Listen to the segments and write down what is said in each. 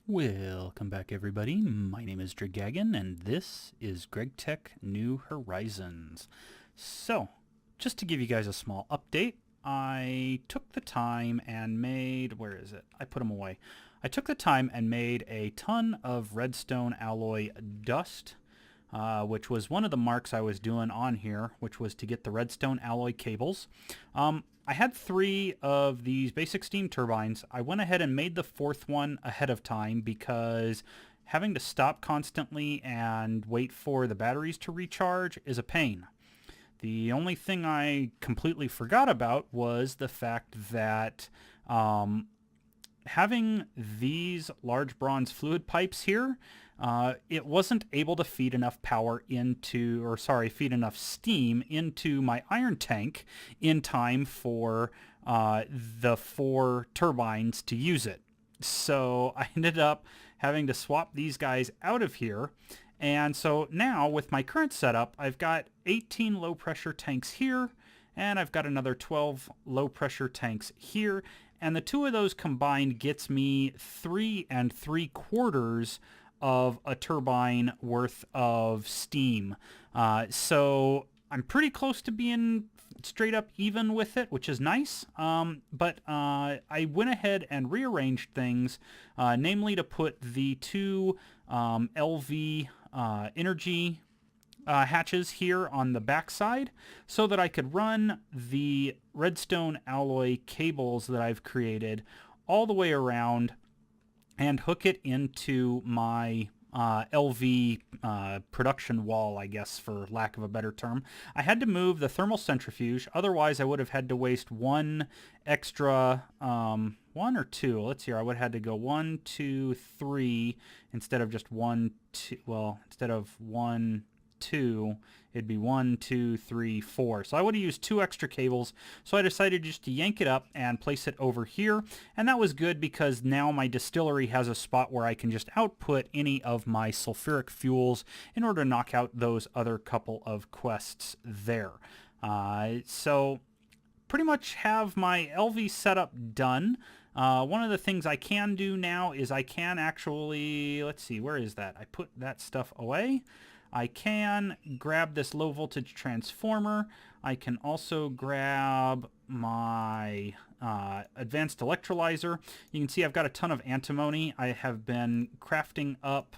Welcome back, everybody. My name is Dragagon, and this is Gregtech New Horizons. So, just to give you guys a small update, I took the time and made... where is it? I put them away. I took the time and made a ton of redstone alloy dust, which was one of the marks I was doing on here, which was to get the redstone alloy cables. I had 3 of these basic steam turbines. I went ahead and made the 4th one ahead of time because having to stop constantly and wait for the batteries to recharge is a pain. The only thing I completely forgot about was the fact that having these large bronze fluid pipes here, it wasn't able to feed enough power into, or sorry, feed enough steam into my iron tank in time for the 4 turbines to use it. So I ended up having to swap these guys out of here. And so now with my current setup, I've got 18 low pressure tanks here, and I've got another 12 low pressure tanks here. And the 2 of those combined gets me 3 3/4 of a turbine worth of steam. So I'm pretty close to being straight up even with it, which is nice. But I went ahead and rearranged things, namely to put the 2 LV energy hatches here on the backside so that I could run the redstone alloy cables that I've created all the way around and hook it into my LV production wall, I guess, for lack of a better term. I had to move the thermal centrifuge, otherwise I would have had to waste one extra, 1 or 2, let's see here, I would have had to go 1, 2, 3, instead of just 1, 2, well, instead of 1, 2, it'd be 1, 2, 3, 4. So I would have used 2 extra cables. So I decided just to yank it up and place it over here. And that was good because now my distillery has a spot where I can just output any of my sulfuric fuels in order to knock out those other couple of quests there. So pretty much have my LV setup done. One of the things I can do now is I can actually, let's see, where is that? I put that stuff away. I can grab this low voltage transformer. I can also grab my advanced electrolyzer. You can see I've got a ton of antimony. I have been crafting up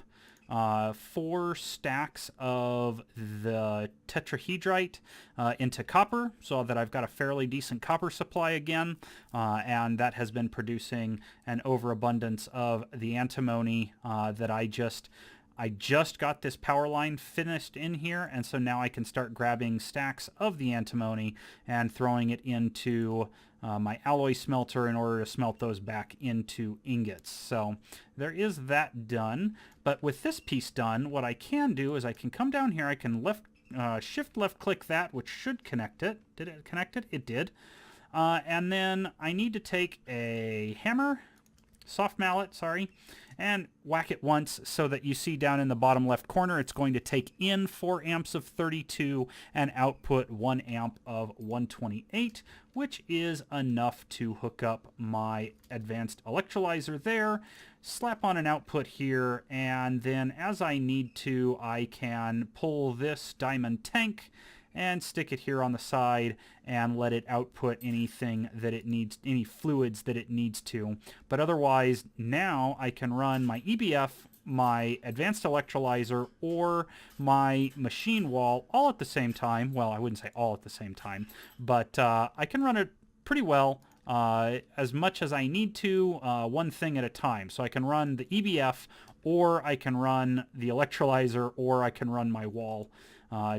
4 stacks of the tetrahedrite into copper, so that I've got a fairly decent copper supply again, and that has been producing an overabundance of the antimony that I just got this power line finished in here, and so now I can start grabbing stacks of the antimony and throwing it into my alloy smelter in order to smelt those back into ingots. So there is that done. But with this piece done, what I can do is I can come down here, I can shift left click that, which should connect it. Did it connect it? It did. And then I need to take a hammer, soft mallet, sorry, and whack it once so that you see down in the bottom left corner it's going to take in 4 amps of 32 and output 1 amp of 128, which is enough to hook up my advanced electrolyzer there, slap on an output here, and then as I need to, I can pull this diamond tank and stick it here on the side and let it output anything that it needs, any fluids that it needs to. But otherwise, now I can run my EBF, my advanced electrolyzer, or my machine wall all at the same time. Well, I wouldn't say all at the same time, but I can run it pretty well, as much as I need to, one thing at a time. So I can run the EBF, or I can run the electrolyzer, or I can run my wall,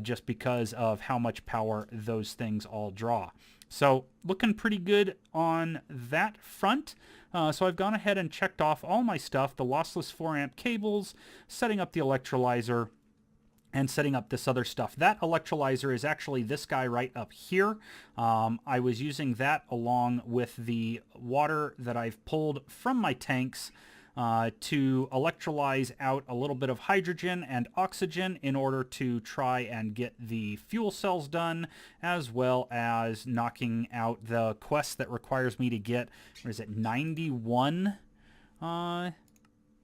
just because of how much power those things all draw. So looking pretty good on that front. So I've gone ahead and checked off all my stuff, the lossless 4 amp cables, setting up the electrolyzer, and setting up this other stuff. That electrolyzer is actually this guy right up here. I was using that along with the water that I've pulled from my tanks to electrolyze out a little bit of hydrogen and oxygen in order to try and get the fuel cells done, as well as knocking out the quest that requires me to get, what is it, 91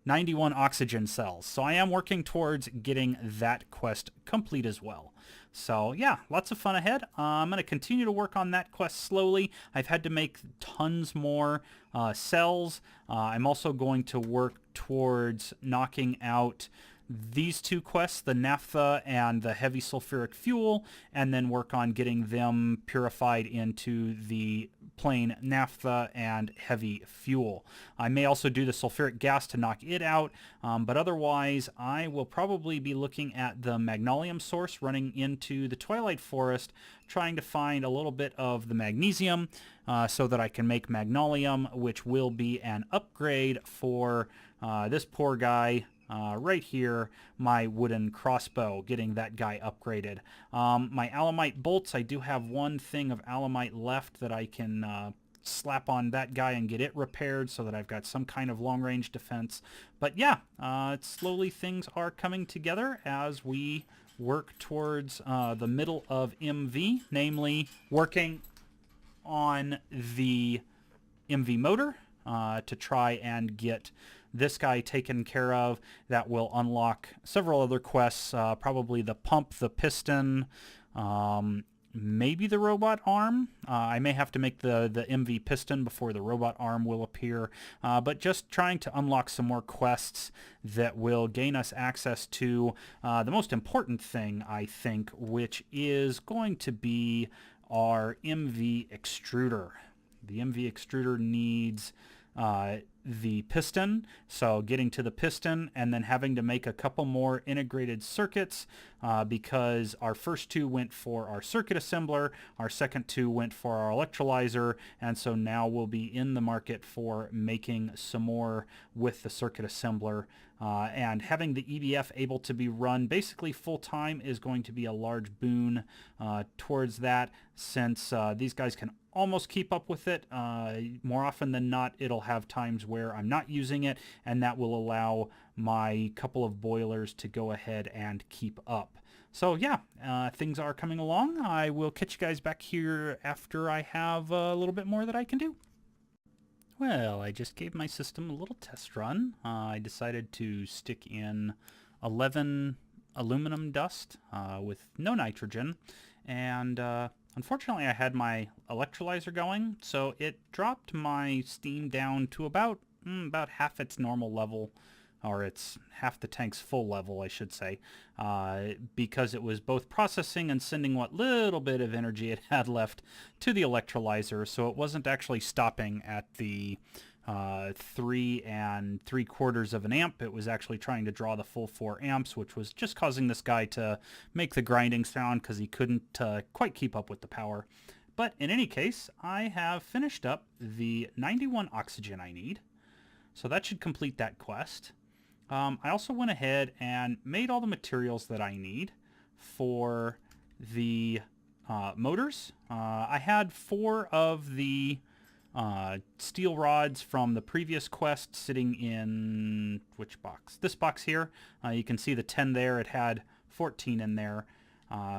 91 oxygen cells. So I am working towards getting that quest complete as well. So yeah, lots of fun ahead. I'm going to continue to work on that quest slowly. I've had to make tons more cells. I'm also going to work towards knocking out these two quests, the naphtha and the heavy sulfuric fuel, and then work on getting them purified into the plain naphtha and heavy fuel. I may also do the sulfuric gas to knock it out, but otherwise I will probably be looking at the magnolium source running into the Twilight Forest, trying to find a little bit of the magnesium so that I can make magnolium, which will be an upgrade for this poor guy right here, my wooden crossbow, getting that guy upgraded. My alumite bolts, I do have one thing of alumite left that I can slap on that guy and get it repaired so that I've got some kind of long-range defense. But yeah, slowly things are coming together as we work towards the middle of MV, namely working on the MV motor to try and get this guy taken care of. That will unlock several other quests, probably the pump, the piston, maybe the robot arm. I may have to make the MV piston before the robot arm will appear, but just trying to unlock some more quests that will gain us access to the most important thing, I think, which is going to be our MV extruder. The MV extruder needs the piston, so getting to the piston and then having to make a couple more integrated circuits because our first two went for our circuit assembler, our second two went for our electrolyzer, and so now we'll be in the market for making some more with the circuit assembler. And having the EBF able to be run basically full-time is going to be a large boon towards that, since these guys can almost keep up with it. More often than not, it'll have times where I'm not using it, and that will allow my couple of boilers to go ahead and keep up. So yeah, things are coming along. I will catch you guys back here after I have a little bit more that I can do. Well, I just gave my system a little test run. I decided to stick in 11 aluminum dust with no nitrogen, and unfortunately I had my electrolyzer going, so it dropped my steam down to about half its normal level, or it's half the tank's full level, I should say, because it was both processing and sending what little bit of energy it had left to the electrolyzer, so it wasn't actually stopping at the 3 3/4 of an amp. It was actually trying to draw the full 4 amps, which was just causing this guy to make the grinding sound because he couldn't quite keep up with the power. But in any case, I have finished up the 91 oxygen I need, so that should complete that quest. I also went ahead and made all the materials that I need for the motors. I had 4 of the steel rods from the previous quest sitting in which box? This box here. You can see the 10 there. It had 14 in there.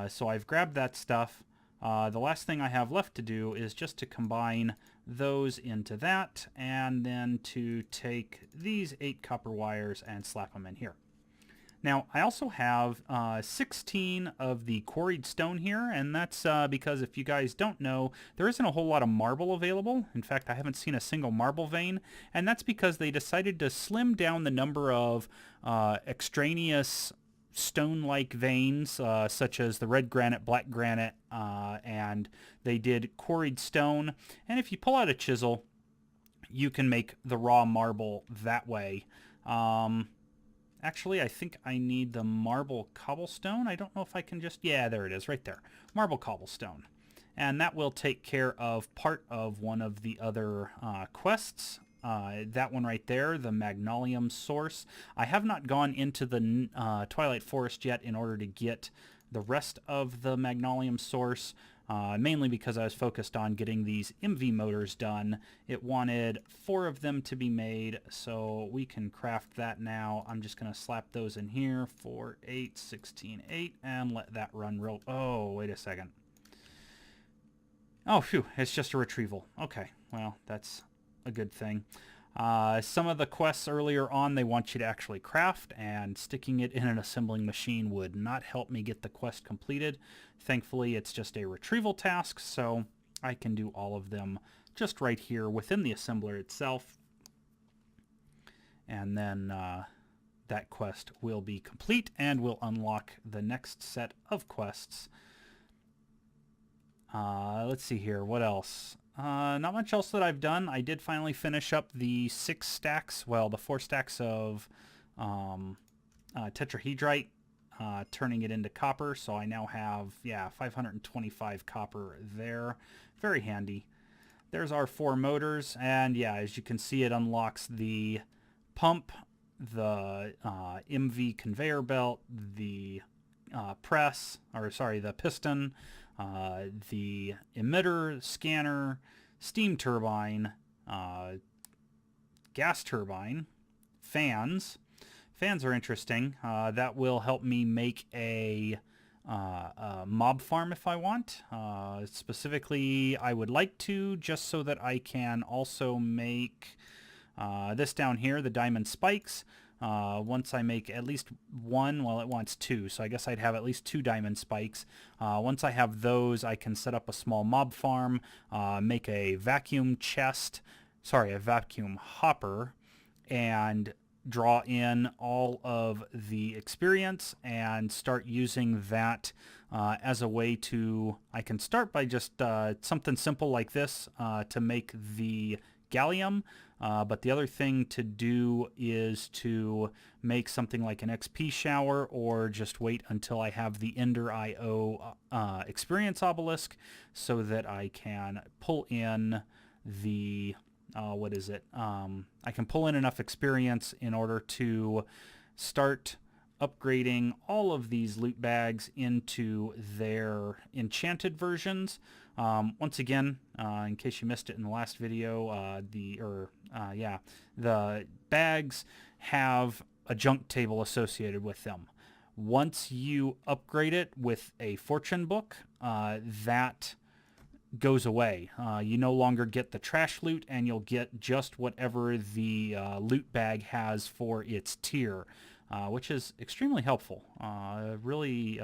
So I've grabbed that stuff. The last thing I have left to do is just to combine those into that, and then to take these 8 copper wires and slap them in here. Now, I also have 16 of the quarried stone here, and that's because if you guys don't know, there isn't a whole lot of marble available. In fact, I haven't seen a single marble vein, and that's because they decided to slim down the number of extraneous stone-like veins, such as the red granite, black granite, and they did quarried stone. And if you pull out a chisel, you can make the raw marble that way. Actually, I think I need the marble cobblestone. I don't know if I can just... Yeah, there it is, right there. Marble cobblestone. And that will take care of part of one of the other quests. That one right there, the magnolium source. I have not gone into the Twilight Forest yet in order to get the rest of the magnolium source, mainly because I was focused on getting these MV motors done. It wanted 4 of them to be made, so we can craft that now. I'm just going to slap those in here, 4, 8, 16, 8, and let that run real... Oh, wait a second. Oh, phew, it's just a retrieval. Okay, well, that's a good thing. Some of the quests earlier on, they want you to actually craft, and sticking it in an assembling machine would not help me get the quest completed. Thankfully, it's just a retrieval task, so I can do all of them just right here within the assembler itself. And then that quest will be complete and will unlock the next set of quests. Let's see here. What else? Not much else that I've done. I did finally finish up the 4 stacks of tetrahedrite, turning it into copper. So I now have, 525 copper there. Very handy. There's our 4 motors, and as you can see, it unlocks the pump, the MV conveyor belt, the the piston, the emitter, scanner, steam turbine, gas turbine, fans. Fans are interesting. That will help me make a mob farm if I want. Specifically, I would like to, just so that I can also make this down here, the diamond spikes. Once I make at least one, well, it wants 2, so I guess I'd have at least 2 diamond spikes. Once I have those, I can set up a small mob farm, make a vacuum hopper, and draw in all of the experience and start using that as a way to, I can start by just something simple like this to make the gallium. But the other thing to do is to make something like an XP shower, or just wait until I have the Ender IO experience obelisk so that I can pull in the, I can pull in enough experience in order to start upgrading all of these loot bags into their enchanted versions. Once again, in case you missed it in the last video, the bags have a junk table associated with them. Once you upgrade it with a fortune book, that goes away. You no longer get the trash loot, and you'll get just whatever the loot bag has for its tier. Which is extremely helpful. Really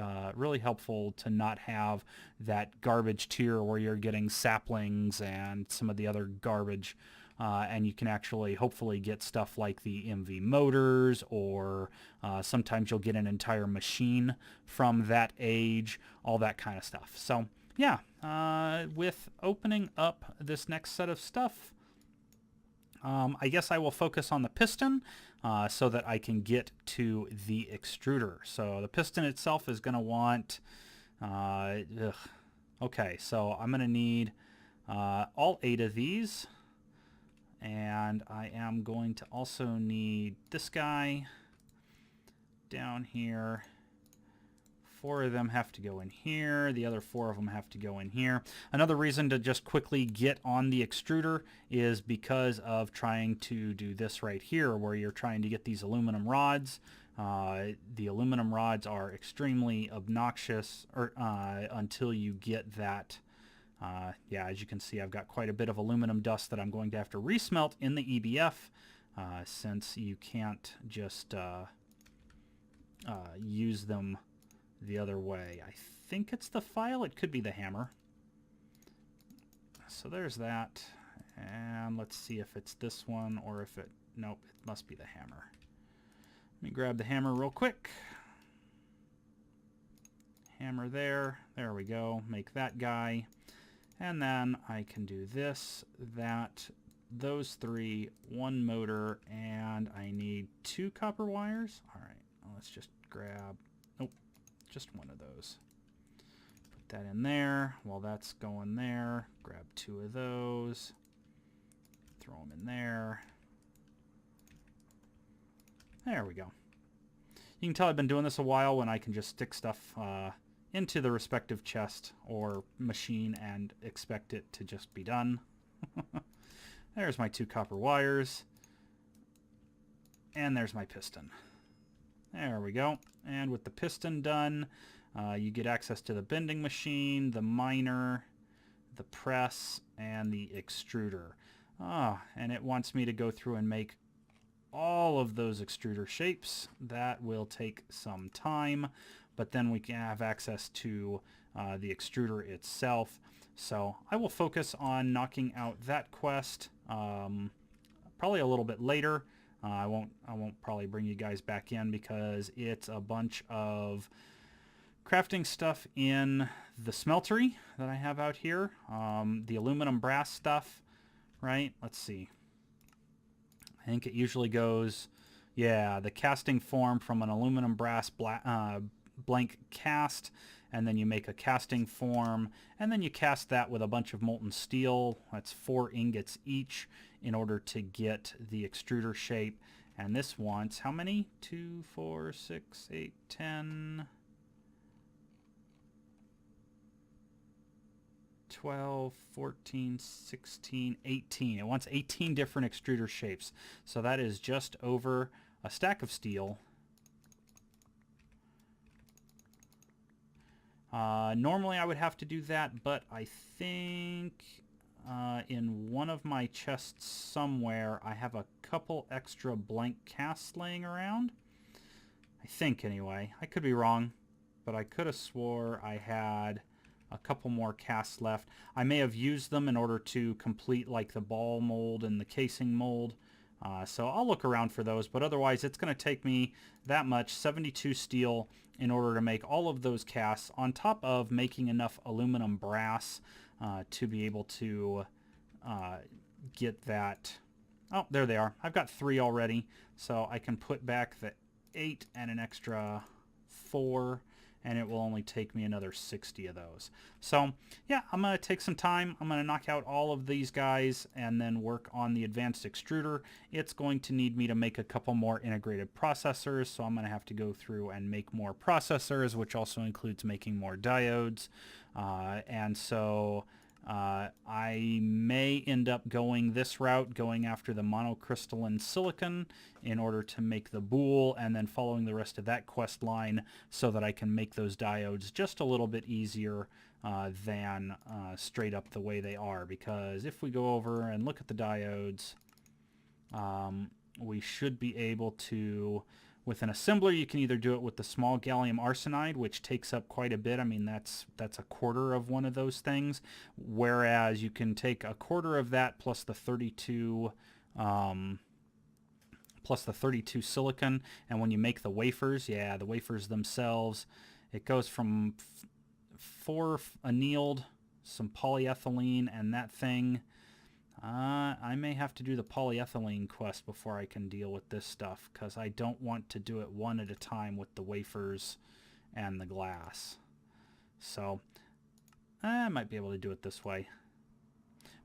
helpful to not have that garbage tier where you're getting saplings and some of the other garbage. And you can actually hopefully get stuff like the MV motors, or sometimes you'll get an entire machine from that age, all that kind of stuff. So with opening up this next set of stuff, I guess I will focus on the piston so that I can get to the extruder. So the piston itself is going to want, okay, so I'm going to need all 8 of these, and I am going to also need this guy down here. 4 of them have to go in here. The other 4 of them have to go in here. Another reason to just quickly get on the extruder is because of trying to do this right here, where you're trying to get these aluminum rods. The aluminum rods are extremely obnoxious until you get that. As you can see, I've got quite a bit of aluminum dust that I'm going to have to resmelt in the EBF, since you can't just use them the other way. I think it's the file. It could be the hammer. So there's that. And let's see if it's this one, or if it... Nope, it must be the hammer. Let me grab the hammer real quick. Hammer there. There we go. Make that guy. And then I can do this, that, those 3, 1 motor, and I need 2 copper wires. All right, well, let's just grab... Nope. Just 1 of those. Put that in there. While that's going there, grab 2 of those. Throw them in there. There we go. You can tell I've been doing this a while when I can just stick stuff into the respective chest or machine and expect it to just be done. There's my 2 copper wires. And there's my piston. There we go. And with the piston done, you get access to the bending machine, the miner, the press, and the extruder. And it wants me to go through and make all of those extruder shapes. That will take some time, but then we can have access to the extruder itself. So I will focus on knocking out that quest probably a little bit later. I won't probably bring you guys back in because it's a bunch of crafting stuff in the smeltery that I have out here. The aluminum brass stuff, right? Let's see. I think it usually goes, yeah, the casting form from an aluminum brass blank cast, and then you make a casting form, and then you cast that with a bunch of molten steel. That's 4 ingots each in order to get the extruder shape. And this wants how many? 2, 4, 6, 8, 10, 12, 14, 16, 18. It wants 18 different extruder shapes. So that is just over a stack of steel. Normally I would have to do that, but I think in one of my chests somewhere I have a couple extra blank casts laying around. I think anyway. I could be wrong, but I could have swore I had a couple more casts left. I may have used them in order to complete like the ball mold and the casing mold. So I'll look around for those, but otherwise it's going to take me that much, 72 steel, in order to make all of those casts, on top of making enough aluminum brass to be able to get that. Oh, there they are. I've got 3 already, so I can put back the 8 and an extra 4, and it will only take me another 60 of those. So yeah, I'm going to take some time. I'm going to knock out all of these guys and then work on the advanced extruder. It's going to need me to make a couple more integrated processors, so I'm going to have to go through and make more processors, which also includes making more diodes. And so I may end up going this route, going after the monocrystalline silicon in order to make the boule, and then following the rest of that quest line so that I can make those diodes just a little bit easier than straight up the way they are. Because if we go over and look at the diodes, we should be able to, with an assembler, you can either do it with the small gallium arsenide, which takes up quite a bit. I mean, that's a quarter of one of those things, whereas you can take a quarter of that plus the 32 silicon, and when you make the wafers, yeah, the wafers themselves, it goes from 4 annealed, some polyethylene, and that thing. I may have to do the polyethylene quest before I can deal with this stuff, because I don't want to do it one at a time with the wafers and the glass. So I might be able to do it this way.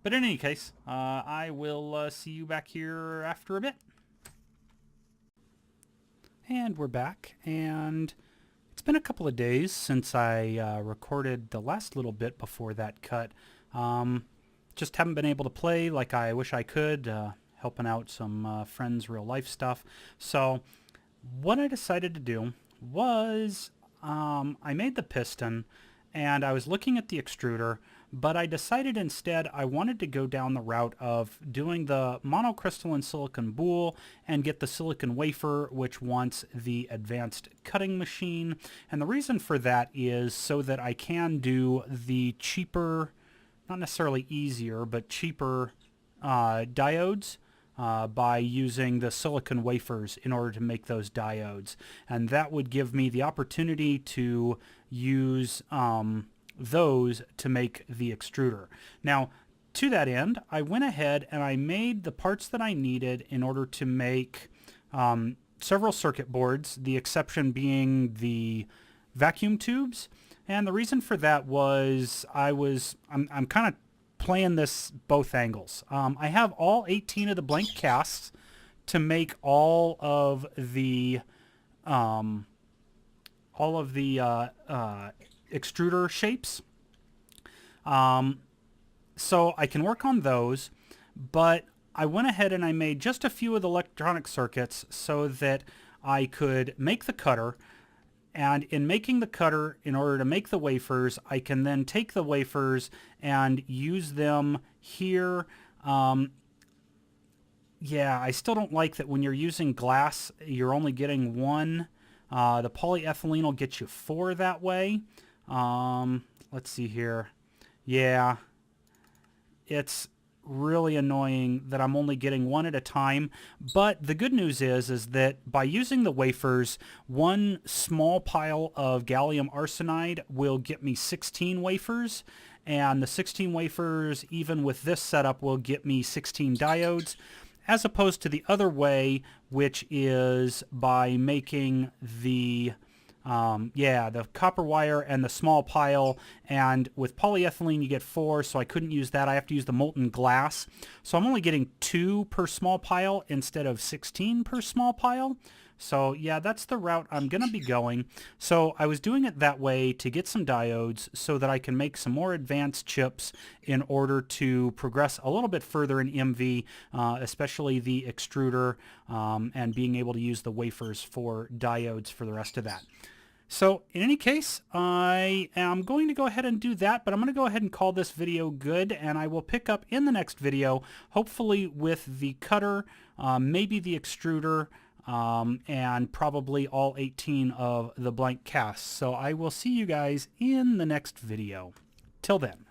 But in any case, I will see you back here after a bit. And we're back, and it's been a couple of days since I recorded the last little bit before that cut. Just haven't been able to play like I wish I could, helping out some friends' real life stuff. So what I decided to do was I made the piston, and I was looking at the extruder, but I decided instead I wanted to go down the route of doing the monocrystalline silicon boule and get the silicon wafer, which wants the advanced cutting machine. And the reason for that is so that I can do the cheaper, not necessarily easier, but cheaper diodes by using the silicon wafers in order to make those diodes. And that would give me the opportunity to use those to make the extruder. Now, to that end, I went ahead and I made the parts that I needed in order to make several circuit boards, the exception being the vacuum tubes. And the reason for that was I'm kind of playing this both angles. I have all 18 of the blank casts to make all of the extruder shapes. So I can work on those, but I went ahead and I made just a few of the electronic circuits so that I could make the cutter. And in making the cutter, in order to make the wafers, I can then take the wafers and use them here. yeah, I still don't like that when you're using glass, you're only getting one. The polyethylene will get you 4 that way. Let's see here. Yeah, it's really annoying that I'm only getting 1 at a time. But the good news is that by using the wafers, 1 small pile of gallium arsenide will get me 16 wafers. And the 16 wafers, even with this setup, will get me 16 diodes, as opposed to the other way, which is by making the the copper wire and the small pile, and with polyethylene you get 4, so I couldn't use that. I have to use the molten glass. So I'm only getting 2 per small pile instead of 16 per small pile. So yeah, that's the route I'm going to be going. So I was doing it that way to get some diodes so that I can make some more advanced chips in order to progress a little bit further in MV, especially the extruder, and being able to use the wafers for diodes for the rest of that. So in any case, I am going to go ahead and do that, but I'm going to go ahead and call this video good, and I will pick up in the next video, hopefully with the cutter, maybe the extruder, and probably all 18 of the blank casts. So I will see you guys in the next video. Till then.